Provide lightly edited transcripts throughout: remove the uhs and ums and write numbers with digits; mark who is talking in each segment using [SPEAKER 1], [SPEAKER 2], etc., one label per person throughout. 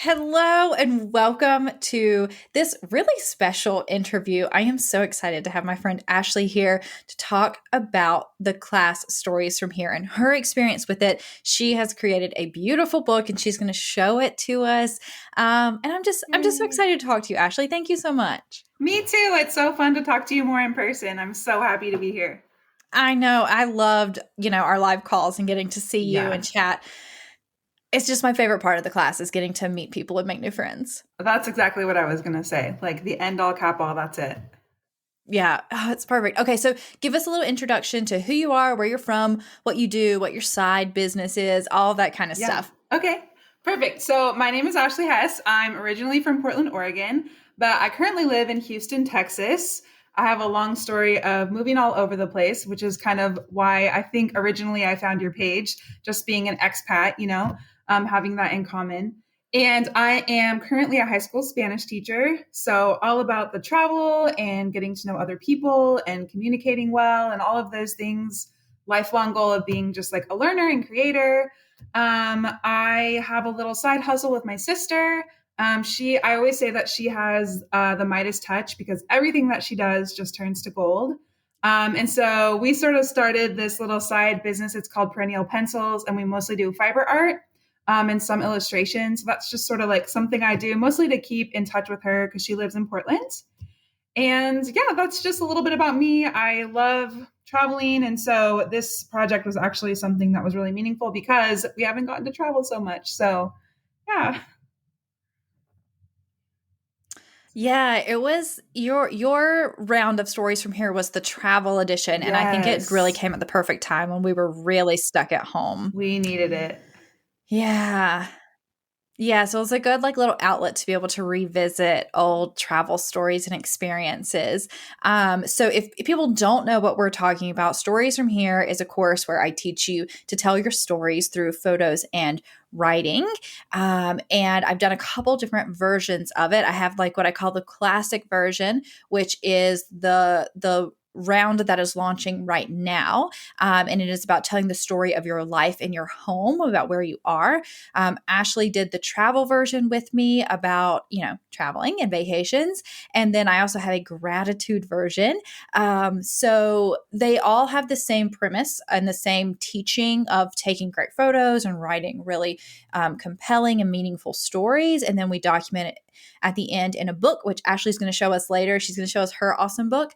[SPEAKER 1] Hello and welcome to this really special interview. I am so excited to have my friend Ashleigh here to talk about the class Stories from Here and her experience with it. She has created a beautiful book and she's going to show it to us. And I'm just so
[SPEAKER 2] Yay.
[SPEAKER 1] excited to talk to you, Ashleigh. Thank you so much.
[SPEAKER 2] Me too. It's so fun to talk to you more in person. I'm so happy to be here.
[SPEAKER 1] I know I loved, our live calls and getting to see you and
[SPEAKER 2] Yeah,
[SPEAKER 1] chat. It's just my favorite part of the class is getting to meet people and make new friends.
[SPEAKER 2] that's exactly what I was going to say. Like the end all cap all, that's it.
[SPEAKER 1] Yeah, oh, it's perfect. Okay, so give us a little introduction to who you are, where you're from, what you do, what your side business is, all that kind of
[SPEAKER 2] Yeah.
[SPEAKER 1] stuff.
[SPEAKER 2] Okay. Perfect. So my name is Ashley Hess. I'm originally from Portland, Oregon, but I currently live in Houston, Texas. I have a long story of moving all over the place, which is kind of why I think originally I found your page, just being an expat, having that in common. And I am currently a high school Spanish teacher. So, all about the travel and getting to know other people and communicating well and all of those things. Lifelong goal of being just like a learner and creator. I have a little side hustle with my sister. I always say that she has the Midas touch because everything that she does just turns to gold. And so we sort of started this little side business. It's called Perennial Pencils, and we mostly do fiber art and some illustrations. So that's just sort of like something I do mostly to keep in touch with her because she lives in Portland. And yeah, that's just a little bit about me. I love traveling. And so this project was actually something that was really meaningful because we haven't gotten to travel so much. So yeah.
[SPEAKER 1] Yeah, it was your round of stories from here was the travel edition, and I think it really
[SPEAKER 2] Yes.
[SPEAKER 1] came at the perfect time when we were really stuck at home.
[SPEAKER 2] We needed it.
[SPEAKER 1] Yeah. Yeah, so it's a good little outlet to be able to revisit old travel stories and experiences. So if people don't know what we're talking about, Stories from Here is a course where I teach you to tell your stories through photos and writing. And I've done a couple different versions of it. I have like what I call the classic version, which is the round that is launching right now. And it is about telling the story of your life in your home, about where you are. Ashleigh did the travel version with me about, traveling and vacations. And then I also have a gratitude version. So they all have the same premise and the same teaching of taking great photos and writing really compelling and meaningful stories. And then we document it at the end in a book, which Ashleigh's going to show us later. She's going to show us her awesome book.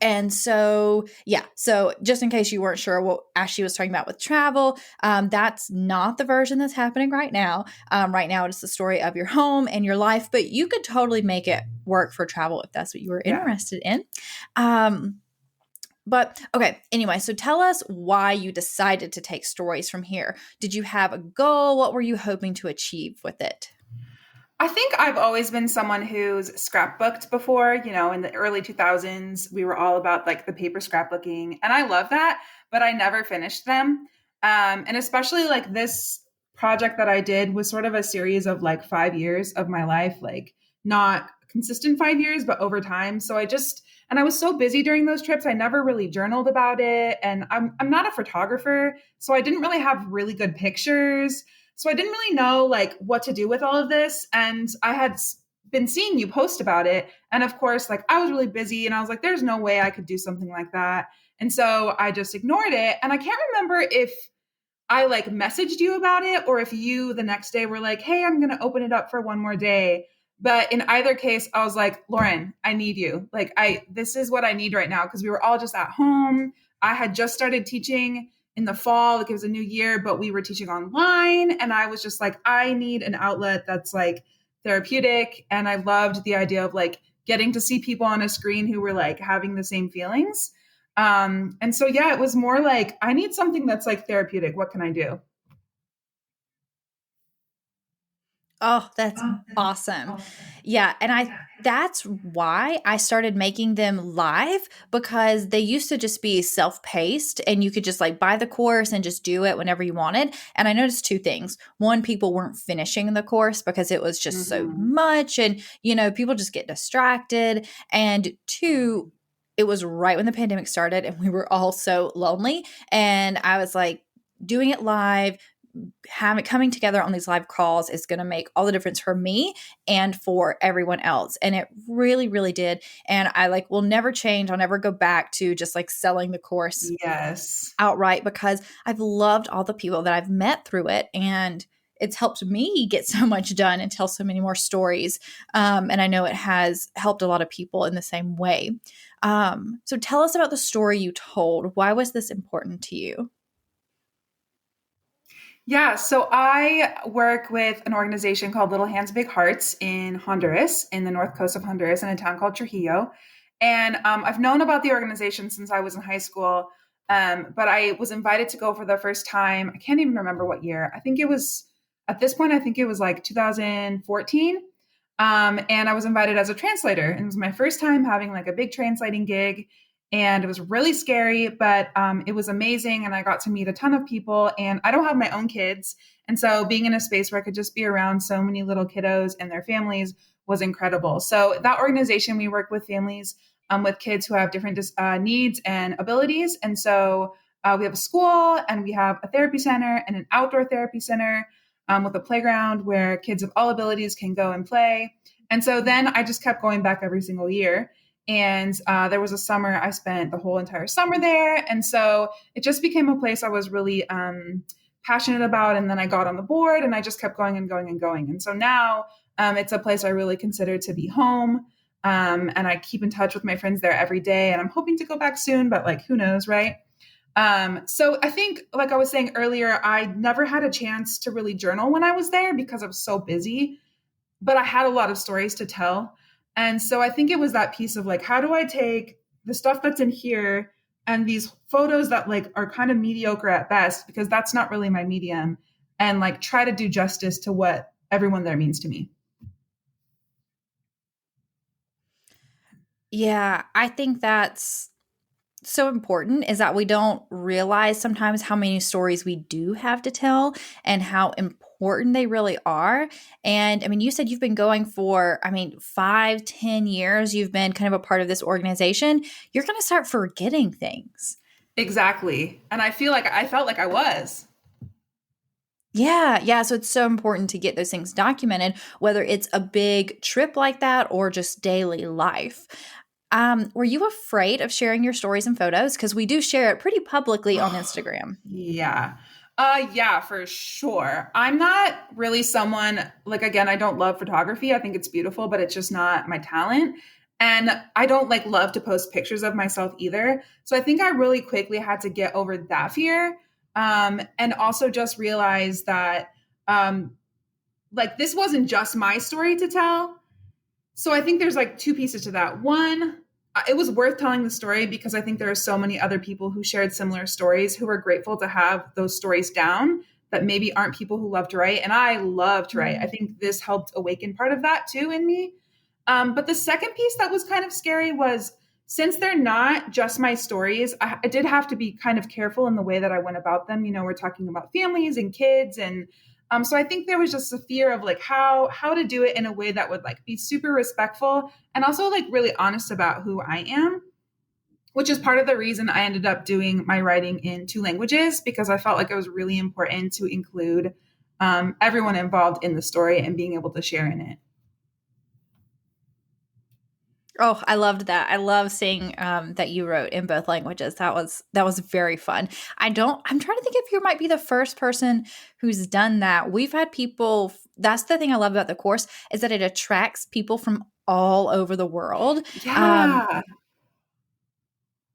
[SPEAKER 1] And so, yeah, so just in case you weren't sure what Ashley was talking about with travel, that's not the version that's happening right now. Right now, it's the story of your home and your life, but you could totally make it work for travel if that's what you were
[SPEAKER 2] Yeah.
[SPEAKER 1] interested in. Um, but okay, anyway, so tell us why you decided to take stories from here. Did you have a goal? What were you hoping to achieve with it?
[SPEAKER 2] I think I've always been someone who's scrapbooked before. In the early 2000s, we were all about like the paper scrapbooking, and I love that, but I never finished them. And especially like this project that I did was sort of a series of like 5 years of my life, like not consistent 5 years, but over time. And I was so busy during those trips, I never really journaled about it. And I'm not a photographer, so I didn't really have really good pictures. So I didn't really know like what to do with all of this. And I had been seeing you post about it. And of course, like I was really busy and I was like, there's no way I could do something like that. And so I just ignored it. And I can't remember if I like messaged you about it or if you the next day were like, hey, I'm going to open it up for one more day. But in either case, I was like, Lauren, I need you. This is what I need right now because we were all just at home. I had just started teaching in the fall, like it was a new year, but we were teaching online. And I was just like, I need an outlet that's like therapeutic. And I loved the idea of like getting to see people on a screen who were like having the same feelings. And so, yeah, it was more like, I need something that's like therapeutic. What can I do?
[SPEAKER 1] Oh, that's awesome. Yeah, and that's why I started making them live because they used to just be self-paced and you could just like buy the course and just do it whenever you wanted. And I noticed two things. One, people weren't finishing the course because it was just so
[SPEAKER 2] Mm-hmm.
[SPEAKER 1] much and people just get distracted. And two, it was right when the pandemic started and we were all so lonely and I was like doing it live having coming together on these live calls is going to make all the difference for me and for everyone else. And it really, really did. And I like will never change. I'll never go back to just like selling the course
[SPEAKER 2] Yes.
[SPEAKER 1] outright because I've loved all the people that I've met through it. And it's helped me get so much done and tell so many more stories. And I know it has helped a lot of people in the same way. So tell us about the story you told. Why was this important to you?
[SPEAKER 2] Yeah, so I work with an organization called Little Hands Big Hearts in Honduras, in the north coast of Honduras, in a town called Trujillo. And I've known about the organization since I was in high school, but I was invited to go for the first time. I can't even remember what year. I think it was at this point. I think it was like 2014. And I was invited as a translator, and it was my first time having like a big translating gig. And it was really scary, but it was amazing. And I got to meet a ton of people. And I don't have my own kids. And so being in a space where I could just be around so many little kiddos and their families was incredible. So that organization, we work with families with kids who have different needs and abilities. And so we have a school and we have a therapy center and an outdoor therapy center with a playground where kids of all abilities can go and play. And so then I just kept going back every single year. And there was a summer I spent the whole entire summer there. And so it just became a place I was really passionate about. And then I got on the board and I just kept going and going and going. And so now it's a place I really consider to be home. And I keep in touch with my friends there every day. And I'm hoping to go back soon, but like, who knows, right? So I think, like I was saying earlier, I never had a chance to really journal when I was there because I was so busy, but I had a lot of stories to tell. And so I think it was that piece of like, how do I take the stuff that's in here and these photos that like are kind of mediocre at best, because that's not really my medium, and like try to do justice to what everyone there means to me.
[SPEAKER 1] Yeah, I think that's so important is that we don't realize sometimes how many stories we do have to tell and how important they really are. And I mean, you said you've been going for, I mean, 5, 10 years, you've been kind of a part of this organization. You're going to start forgetting things.
[SPEAKER 2] Exactly. And I felt like I was.
[SPEAKER 1] Yeah, yeah. So it's so important to get those things documented, whether it's a big trip like that or just daily life. Were you afraid of sharing your stories and photos? Because we do share it pretty publicly on Instagram.
[SPEAKER 2] Yeah. Yeah, for sure. I'm not really someone like, again, I don't love photography. I think it's beautiful, but it's just not my talent. And I don't like love to post pictures of myself either. So I think I really quickly had to get over that fear. And also just realize that like this wasn't just my story to tell. So I think there's like two pieces to that. One, it was worth telling the story because I think there are so many other people who shared similar stories who are grateful to have those stories down that maybe aren't people who love to write. And I love to write. I
[SPEAKER 1] Mm.
[SPEAKER 2] think this helped awaken part of that too in me. But the second piece that was kind of scary was since they're not just my stories, I did have to be kind of careful in the way that I went about them. You know, we're talking about families and kids, and so I think there was just a fear of like how to do it in a way that would like be super respectful and also like really honest about who I am, which is part of the reason I ended up doing my writing in two languages because I felt like it was really important to include everyone involved in the story and being able to share in it.
[SPEAKER 1] Oh, I loved that. I love seeing that you wrote in both languages. That was very fun. I don't. I'm trying to think if you might be the first person who's done that. We've had people. That's the thing I love about the course is that it attracts people from all over the world. Um,
[SPEAKER 2] Yeah.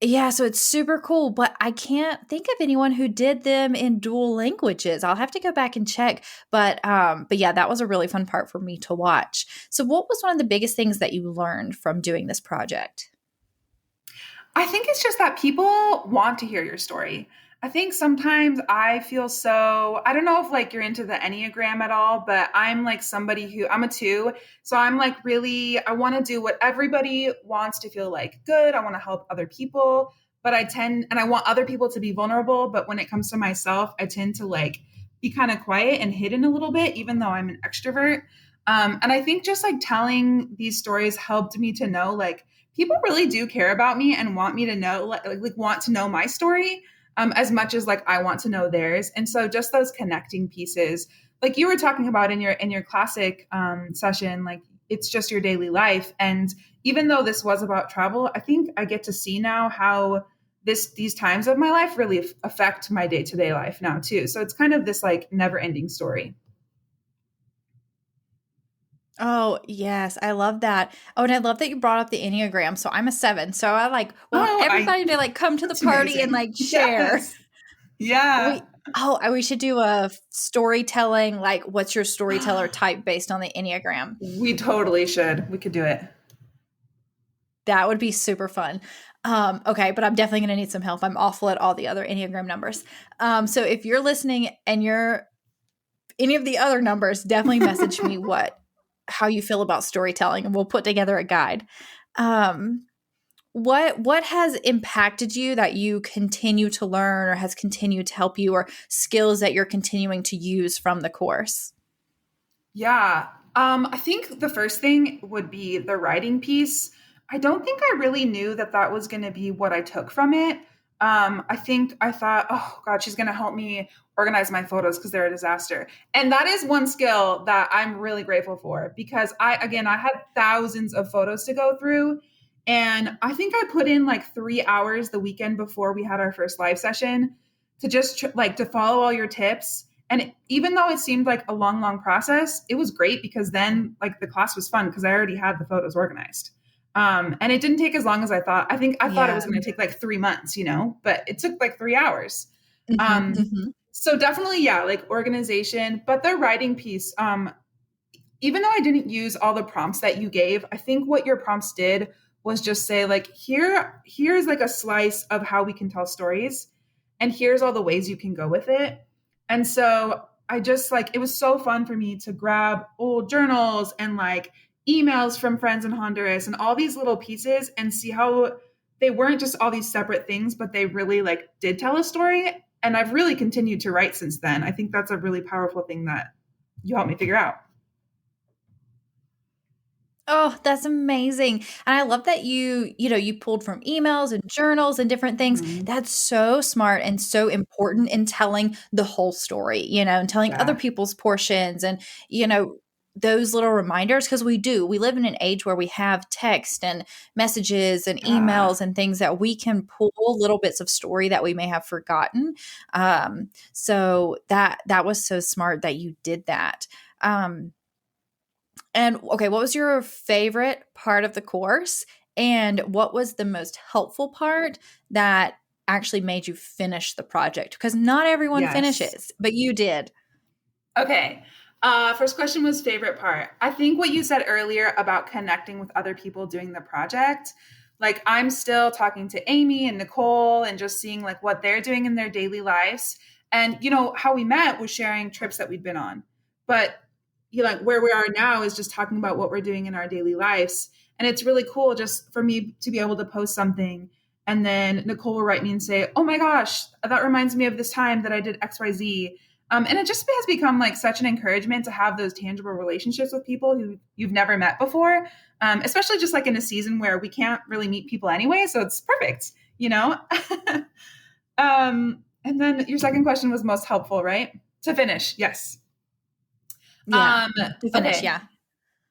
[SPEAKER 1] Yeah, so it's super cool, but I can't think of anyone who did them in dual languages. I'll have to go back and check, but yeah, that was a really fun part for me to watch. So what was one of the biggest things that you learned from doing this project?
[SPEAKER 2] I think it's just that people want to hear your story. I think sometimes I feel so, I don't know if like you're into the Enneagram at all, but I'm like somebody who I'm a two. So I'm like really, I want to do what everybody wants to feel like good. I want to help other people, but I tend, and I want other people to be vulnerable. But when it comes to myself, I tend to like be kind of quiet and hidden a little bit, even though I'm an extrovert. And I think just like telling these stories helped me to know like, people really do care about me and want me to know like want to know my story. as much as like I want to know theirs. And so just those connecting pieces, like you were talking about in your classic session, like it's just your daily life. And even though this was about travel, I think I get to see now how these times of my life really affect my day-to-day life now too. So it's kind of this like never-ending story.
[SPEAKER 1] Oh, yes, I love that. Oh, and I love that you brought up the Enneagram. So I'm a 7. So I like want
[SPEAKER 2] Oh, I
[SPEAKER 1] everybody to like come to the
[SPEAKER 2] that's
[SPEAKER 1] party and
[SPEAKER 2] amazing.
[SPEAKER 1] like share.
[SPEAKER 2] Yes. Yeah.
[SPEAKER 1] We we should do a storytelling, like what's your storyteller type based on the Enneagram.
[SPEAKER 2] We totally should. We could do it.
[SPEAKER 1] That would be super fun. Okay, but I'm definitely gonna need some help. I'm awful at all the other Enneagram numbers. So if you're listening and you're any of the other numbers, definitely message me how you feel about storytelling, and we'll put together a guide. Um, what has impacted you that you continue to learn or has continued to help you or skills that you're continuing to use from the course?
[SPEAKER 2] Yeah. I think the first thing would be the writing piece. I don't think I really knew that that was going to be what I took from it. I think I thought, oh God, she's going to help me organize my photos because they're a disaster. And that is one skill that I'm really grateful for because again, I had thousands of photos to go through. And I think I put in like 3 hours the weekend before we had our first live session to just like to follow all your tips. And even though it seemed like a long, long process, it was great because then like the class was fun because I already had the photos organized. And it didn't take as long as I thought. I thought it
[SPEAKER 1] Yeah.
[SPEAKER 2] was going to take like 3 months, but it took like 3 hours.
[SPEAKER 1] Mhm,
[SPEAKER 2] Um,
[SPEAKER 1] mhm.
[SPEAKER 2] so definitely, yeah, like organization, but the writing piece, even though I didn't use all the prompts that you gave, I think what your prompts did was just say like here's like a slice of how we can tell stories and here's all the ways you can go with it. And so I just like it was so fun for me to grab old journals and like emails from friends in Honduras and all these little pieces and see how they weren't just all these separate things, but they really like did tell a story. And I've really continued to write since then. I think that's a really powerful thing that you helped me figure out.
[SPEAKER 1] Oh, that's amazing. And I love that you pulled from emails and journals and different things.
[SPEAKER 2] Mhm.
[SPEAKER 1] That's so smart and so important in telling the whole story, and telling other
[SPEAKER 2] Yeah.
[SPEAKER 1] people's portions and, those little reminders because we do. We live in an age where we have text and messages and
[SPEAKER 2] Yeah.
[SPEAKER 1] emails and things that we can pull little bits of story that we may have forgotten. So that was so smart that you did that. And okay, what was your favorite part of the course? And what was the most helpful part that actually made you finish the project? Because not everyone
[SPEAKER 2] Yes.
[SPEAKER 1] finishes, but you did.
[SPEAKER 2] Okay. First question was favorite part. I think what you said earlier about connecting with other people doing the project, like I'm still talking to Amy and Nicole and just seeing like what they're doing in their daily lives. And how we met was sharing trips that we'd been on. But like where we are now is just talking about what we're doing in our daily lives. And it's really cool just for me to be able to post something and then Nicole will write me and say, "Oh my gosh, that reminds me of this time that I did XYZ." And it just has become like such an encouragement to have those tangible relationships with people who you've never met before, especially just like in a season where we can't really meet people anyway. So it's perfect, you know? And then your second question was most helpful, right? To finish, yes.
[SPEAKER 1] Yeah.
[SPEAKER 2] Um,
[SPEAKER 1] To finish,
[SPEAKER 2] okay.
[SPEAKER 1] yeah.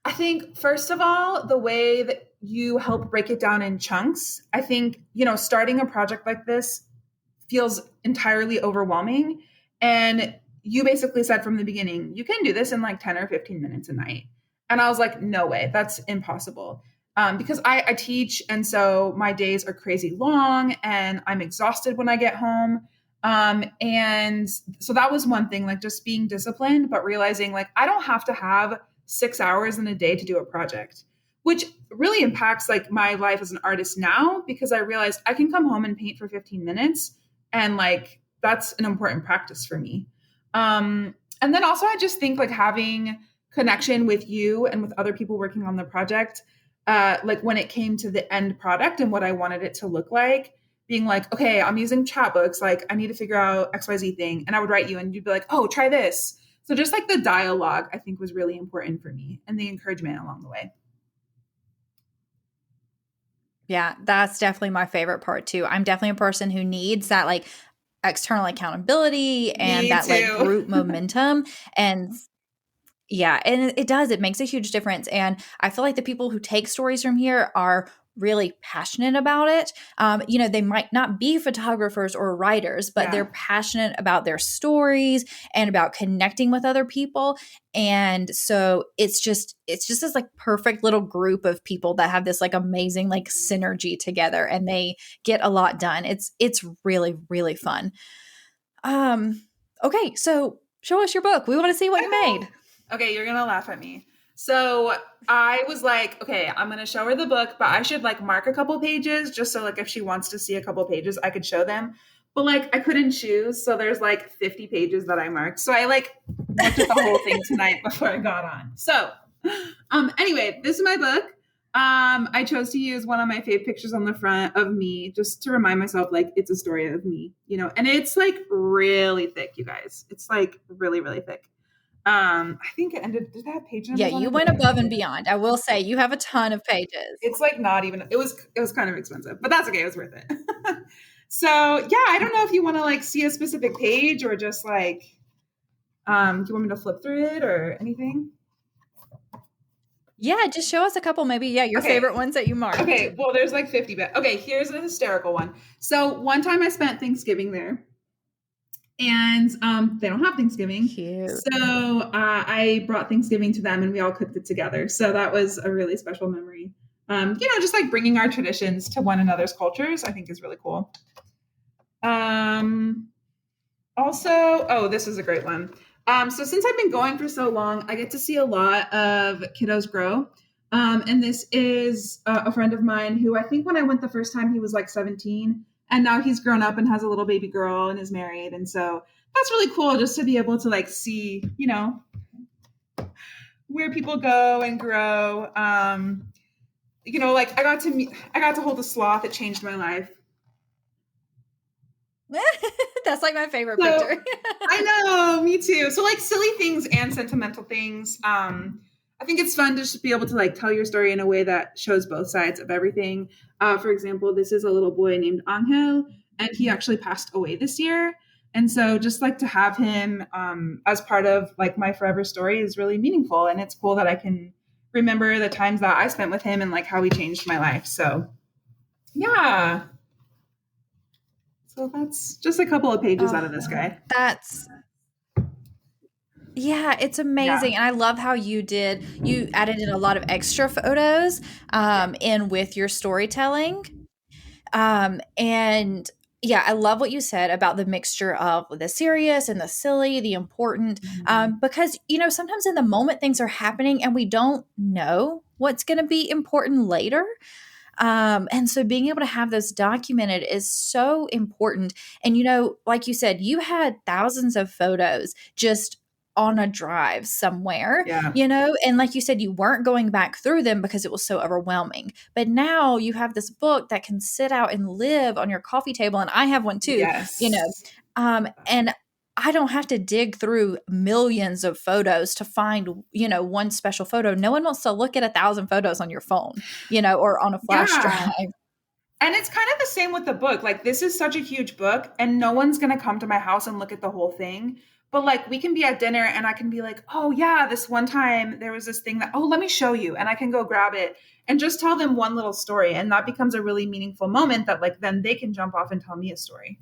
[SPEAKER 2] I think, first of all, the way that you help break it down in chunks, I think, starting a project like this feels entirely overwhelming. And you basically said from the beginning, you can do this in like 10 or 15 minutes a night. And I was like, no way, that's impossible. Because I teach, and so my days are crazy long and I'm exhausted when I get home. And so that was one thing, like just being disciplined, but realizing like I don't have to have 6 hours in a day to do a project, which really impacts like my life as an artist now because I realized I can come home and paint for 15 minutes and like that's an important practice for me. And then also I just think like having connection with you and with other people working on the project, like when it came to the end product and what I wanted it to look like, being like, okay, I'm using chat books, like I need to figure out XYZ thing, and I would write you and you'd be like, oh, try this. So just like the dialogue I think was really important for me and the encouragement along the way.
[SPEAKER 1] Yeah, that's definitely my favorite part too. I'm definitely a person who needs that like external accountability and
[SPEAKER 2] Me
[SPEAKER 1] that like
[SPEAKER 2] too.
[SPEAKER 1] group momentum. And yeah, and it does. It makes a huge difference. And I feel like the people who take stories from here are really passionate about it. They might not be photographers or writers, but they're
[SPEAKER 2] Yeah.
[SPEAKER 1] passionate about their stories and about connecting with other people. And so it's just this like perfect little group of people that have this like amazing like
[SPEAKER 2] Mhm.
[SPEAKER 1] synergy together and they get a lot done. It's really, really fun. Um, okay, so show us your book. We want to see what you
[SPEAKER 2] Okay.
[SPEAKER 1] made.
[SPEAKER 2] Okay, you're gonna laugh at me. So I was like, okay, I'm gonna show her the book, but I should like mark a couple pages just so like if she wants to see a couple pages, I could show them. But like I couldn't choose, so there's like 50 pages that I marked. So I like looked at the whole thing tonight before I got on. So anyway, this is my book. I chose to use one of my fave pictures on the front of me just to remind myself like it's a story of me, and it's like really thick, you guys. It's like really, really thick. I think it ended. Did it have page
[SPEAKER 1] Yeah,
[SPEAKER 2] numbers on
[SPEAKER 1] you
[SPEAKER 2] it?
[SPEAKER 1] went above and beyond. I will say you have a ton of pages.
[SPEAKER 2] It's like not even. It was kind of expensive, but that's okay. It was worth it. So yeah, I don't know if you want to like see a specific page or just like, do you want me to flip through it or anything?
[SPEAKER 1] Yeah, just show us a couple, maybe, yeah, your
[SPEAKER 2] Okay.
[SPEAKER 1] favorite ones that you marked.
[SPEAKER 2] Okay. Well, there's like 50, but okay. Here's a hysterical one. So one time I spent Thanksgiving there, and they don't have Thanksgiving.
[SPEAKER 1] Cute.
[SPEAKER 2] So I brought Thanksgiving to them and we all cooked it together. So that was a really special memory. Just like bringing our traditions to one another's cultures, I think is really cool. Um, Also, oh, this is a great one. So since I've been going for so long, I get to see a lot of kiddos grow. And this is a friend of mine who I think when I went the first time, he was like 17. And now he's grown up and has a little baby girl and is married. And so that's really cool just to be able to like see, where people go and grow. Like I got to hold a sloth. It changed my life.
[SPEAKER 1] That's like my favorite
[SPEAKER 2] So
[SPEAKER 1] picture.
[SPEAKER 2] I know, me too. So like silly things and sentimental things. I think it's fun to just be able to like tell your story in a way that shows both sides of everything. For example, this is a little boy named Angel, and he actually passed away this year. And so just like to have him as part of like my forever story is really meaningful. And it's cool that I can remember the times that I spent with him and like how he changed my life. So yeah. So that's just a couple of pages out
[SPEAKER 1] Oh,
[SPEAKER 2] of this guy.
[SPEAKER 1] that's yeah, it's
[SPEAKER 2] Yeah.
[SPEAKER 1] amazing. And I love how you added in a lot of extra photos in with your storytelling. And yeah, I love what you said about the mixture of the serious and the silly, the important,
[SPEAKER 2] Mhm.
[SPEAKER 1] because, sometimes in the moment things are happening and we don't know what's going to be important later. And so being able to have those documented is so important. And, like you said, you had thousands of photos just on a drive somewhere,
[SPEAKER 2] Yeah.
[SPEAKER 1] and like you said, you weren't going back through them because it was so overwhelming. But now you have this book that can sit out and live on your coffee table. And I have one too,
[SPEAKER 2] Yes.
[SPEAKER 1] and I don't have to dig through millions of photos to find, one special photo. No one wants to look at 1,000 photos on your phone, or on a flash
[SPEAKER 2] Yeah.
[SPEAKER 1] drive.
[SPEAKER 2] And it's kind of the same with the book. Like, this is such a huge book, and no one's going to come to my house and look at the whole thing. But, like, we can be at dinner, and I can be like, oh, yeah, this one time there was this thing that, oh, let me show you. And I can go grab it and just tell them one little story. And that becomes a really meaningful moment that, like, then they can jump off and tell me a story.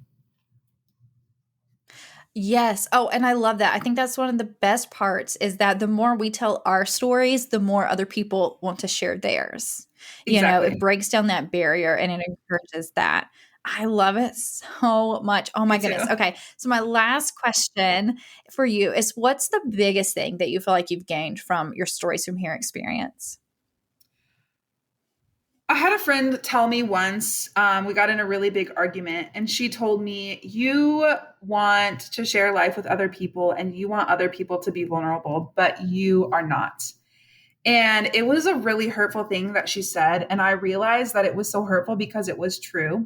[SPEAKER 1] Yes. Oh, and I love that. I think that's one of the best parts is that the more we tell our stories, the more other people want to share theirs. It
[SPEAKER 2] Exactly.
[SPEAKER 1] breaks down that barrier and it encourages that. I love it so much. Oh
[SPEAKER 2] Me
[SPEAKER 1] my
[SPEAKER 2] too.
[SPEAKER 1] goodness. Okay. So my last question for you is what's the biggest thing that you feel like you've gained from your stories from here experience?
[SPEAKER 2] I had a friend tell me once, we got in a really big argument, and she told me, you want to share life with other people and you want other people to be vulnerable, but you are not. And it was a really hurtful thing that she said. And I realized that it was so hurtful because it was true.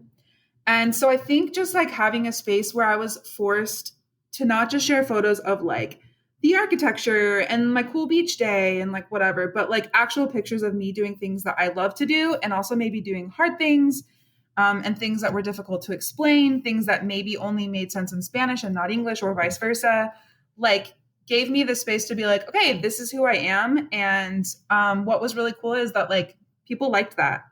[SPEAKER 2] And so I think just like having a space where I was forced to not just share photos of like the architecture and my cool beach day and like whatever, but like actual pictures of me doing things that I love to do and also maybe doing hard things. and things that were difficult to explain, things that maybe only made sense in Spanish and not English, or vice versa, like gave me the space to be like, okay, this is who I am. And what was really cool is that like people liked that.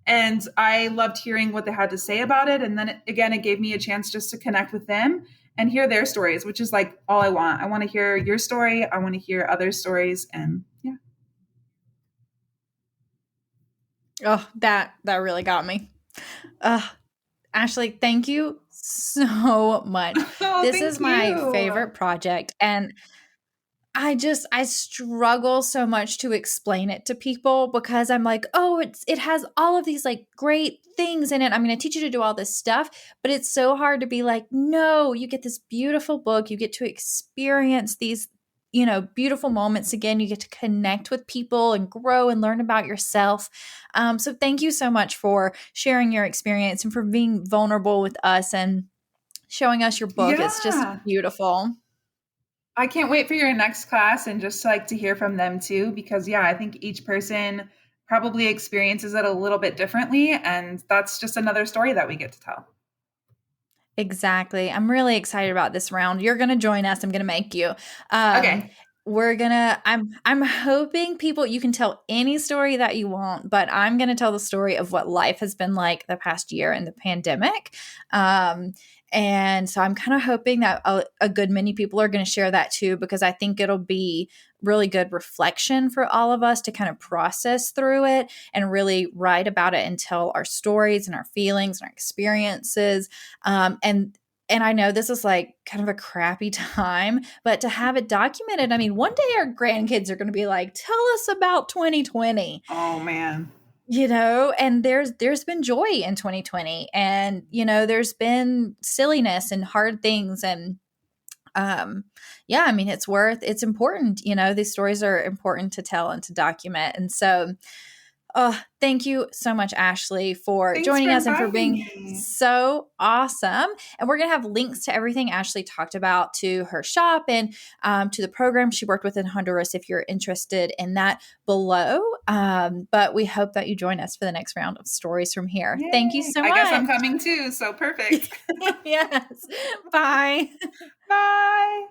[SPEAKER 2] And I loved hearing what they had to say about it. And then again, it gave me a chance just to connect with them and hear their stories, which is like all I want. I want to hear your story. I want to hear other stories. And yeah.
[SPEAKER 1] Oh, that really got me. Ashleigh, thank you so much.
[SPEAKER 2] Oh,
[SPEAKER 1] This
[SPEAKER 2] thank
[SPEAKER 1] is my
[SPEAKER 2] you.
[SPEAKER 1] favorite project, and I struggle so much to explain it to people because I'm like, "Oh, it has all of these like great things in it. I'm going to teach you to do all this stuff." But it's so hard to be like, "No, you get this beautiful book. You get to experience these, beautiful moments again. You get to connect with people and grow and learn about yourself." So thank you so much for sharing your experience and for being vulnerable with us and showing us your book. It's just
[SPEAKER 2] Yeah.
[SPEAKER 1] beautiful.
[SPEAKER 2] I can't wait for your next class and just like to hear from them too, because yeah, I think each person probably experiences it a little bit differently. And that's just another story that we get to tell.
[SPEAKER 1] Exactly. I'm really excited about this round. You're going to join us. I'm going to make you. Um,
[SPEAKER 2] Okay.
[SPEAKER 1] I'm hoping people, you can tell any story that you want, but I'm going to tell the story of what life has been like the past year in the pandemic. Um, and so I'm kind of hoping that a good many people are going to share that too, because I think it'll be really good reflection for all of us to kind of process through it and really write about it and tell our stories and our feelings and our experiences. And I know this is like kind of a crappy time, but to have it documented, I mean, one day our grandkids are going to be like, "Tell us about 2020."
[SPEAKER 2] Oh man.
[SPEAKER 1] And there's been joy in 2020, and there's been silliness and hard things, and yeah, I mean, it's important. These stories are important to tell and to document. And so oh, thank you so much, Ashleigh, for
[SPEAKER 2] Thanks for
[SPEAKER 1] joining us and for
[SPEAKER 2] inviting
[SPEAKER 1] being
[SPEAKER 2] me.
[SPEAKER 1] so awesome. And we're going to have links to everything Ashleigh talked about, to her shop and to the program she worked with in Honduras if you're interested in that below. But we hope that you join us for the next round of stories from here. Thank you
[SPEAKER 2] Yay.
[SPEAKER 1] so
[SPEAKER 2] I guess I'm
[SPEAKER 1] much.
[SPEAKER 2] coming too. So perfect.
[SPEAKER 1] Yes. Bye.
[SPEAKER 2] Bye.